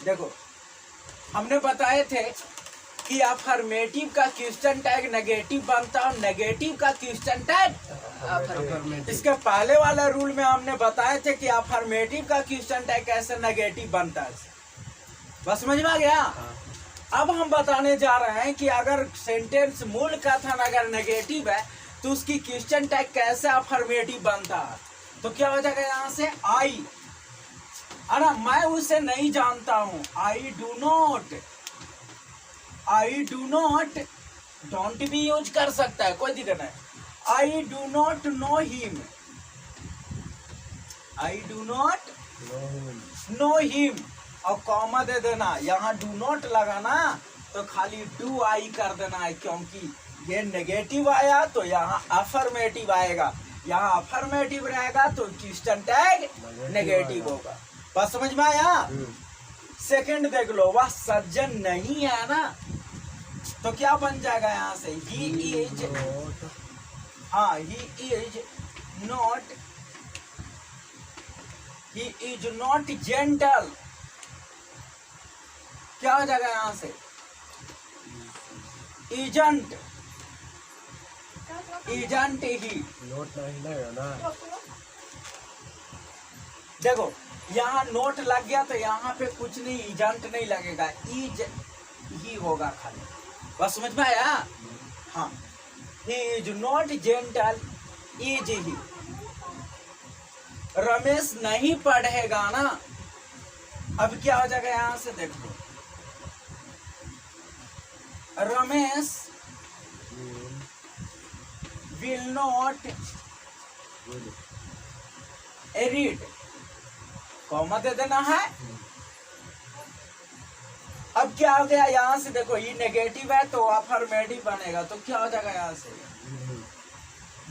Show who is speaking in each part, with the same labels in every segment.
Speaker 1: देखो हमने बताए थे कि अफर्मेटिव का क्वेश्चन टैग नेगेटिव बनता है, नेगेटिव का क्वेश्चन टैग इसके पहले वाला रूल में हमने बताए थे कि अफर्मेटिव का क्वेश्चन टैग कैसे नेगेटिव बनता है। बस समझ में आ गया। अब हम बताने जा रहे हैं कि अगर सेंटेंस मूल कथन अगर नेगेटिव है तो उसकी क्वेश्चन टैग कैसे अफर्मेटिव बनता है। तो क्या हो जाएगा यहाँ से आई, अरे मैं उसे नहीं जानता हूं, आई डू नॉट डोंट भी यूज कर सकता है, कोई दिक्कत नहीं। I do not know him, I do not know him और कॉमा दे देना, यहाँ डू नॉट लगाना तो खाली डू आई कर देना है, क्योंकि ये नेगेटिव आया तो यहाँ अफर्मेटिव आएगा, यहाँ अफर्मेटिव रहेगा तो क्वेश्चन टैग नेगेटिव होगा। बस समझ में आया। सेकंड देख लो, वह सज्जन नहीं है ना, तो क्या बन जाएगा यहाँ से ही इज, हाँ ही इज नॉट जेंटल, क्या हो जाएगा यहाँ से इजंट ही,
Speaker 2: नोट नहीं लगेगा ना।
Speaker 1: देखो यहाँ नोट लग गया तो यहाँ पे कुछ नहीं, इजंट नहीं लगेगा, इज ही होगा खाली। बस समझ में आया। हाँ he is not gentle, is he. Ramesh नहीं पढ़ेगा ना, अब क्या हो जाएगा यहाँ से देख लो, Ramesh will not read, comma दे देना है। अब क्या हो गया यहाँ से देखो, ये नेगेटिव है तो अफर्मेटिव बनेगा, तो क्या हो जाएगा यहाँ से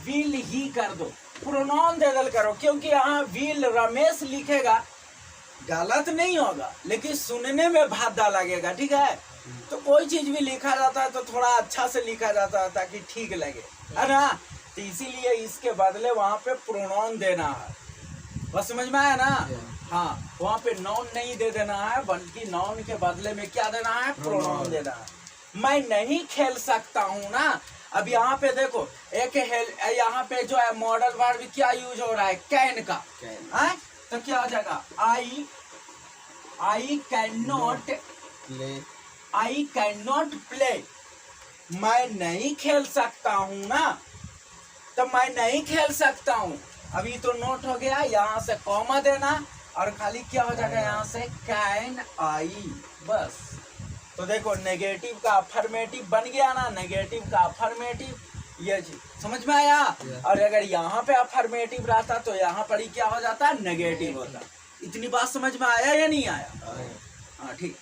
Speaker 1: विल ही कर दो, प्रोनाउन दे दल करो, क्योंकि यहाँ विल रमेश लिखेगा गलत नहीं होगा लेकिन सुनने में भादा लगेगा, ठीक है। तो कोई चीज भी लिखा जाता है तो थोड़ा अच्छा से लिखा जाता है ताकि ठीक लगे, है ना। तो इसीलिए इसके बदले वहां पे प्रोनाउन देना है। बस समझ में आया ना। हाँ वहां पे नाउन नहीं दे देना है, बल्कि नाउन के बदले में क्या देना है, प्रोनाउन देना है। मैं नहीं खेल सकता हूँ ना, अब यहाँ पे देखो एक यहाँ पे जो है मॉडल वर्ब क्या यूज हो रहा है, कैन का, है। तो क्या हो जाएगा आई कैन नॉट प्ले, मैं नहीं खेल सकता हूँ ना, तो मैं नहीं खेल सकता हूँ। अभी तो नोट हो गया, यहाँ से कॉमा देना और खाली क्या हो जाएगा यहाँ से कैन आई, बस। तो देखो नेगेटिव का अफर्मेटिव बन गया ना, नेगेटिव का अफर्मेटिव, ये चीज समझ में आया। और अगर यहाँ पे अफर्मेटिव रहता तो यहाँ पर ही क्या हो जाता, नेगेटिव होता। इतनी बात समझ में आया या नहीं आया। हाँ ठीक।